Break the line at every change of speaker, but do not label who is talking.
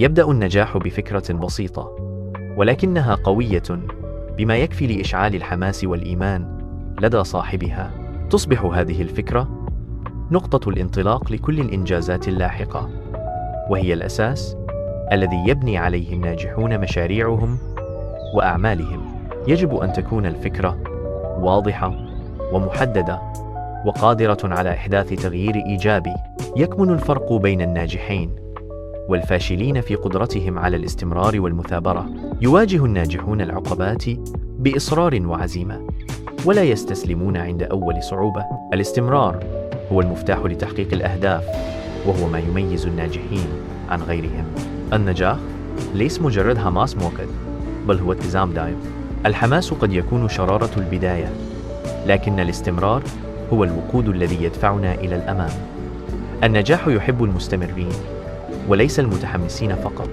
يبدأ النجاح بفكرة بسيطة، ولكنها قوية بما يكفي لإشعال الحماس والإيمان لدى صاحبها. تصبح هذه الفكرة نقطة الانطلاق لكل الإنجازات اللاحقة، وهي الأساس الذي يبني عليه الناجحون مشاريعهم وأعمالهم. يجب أن تكون الفكرة واضحة ومحددة وقادرة على إحداث تغيير إيجابي. يكمن الفرق بين الناجحين والفاشلين في قدرتهم على الاستمرار والمثابرة. يواجه الناجحون العقبات بإصرار وعزيمة، ولا يستسلمون عند أول صعوبة. الاستمرار هو المفتاح لتحقيق الأهداف، وهو ما يميز الناجحين عن غيرهم. النجاح ليس مجرد حماس مؤقت، بل هو التزام دائم. الحماس قد يكون شرارة البداية، لكن الاستمرار هو الوقود الذي يدفعنا إلى الأمام. النجاح يحب المستمرين وليس المتحمسين فقط.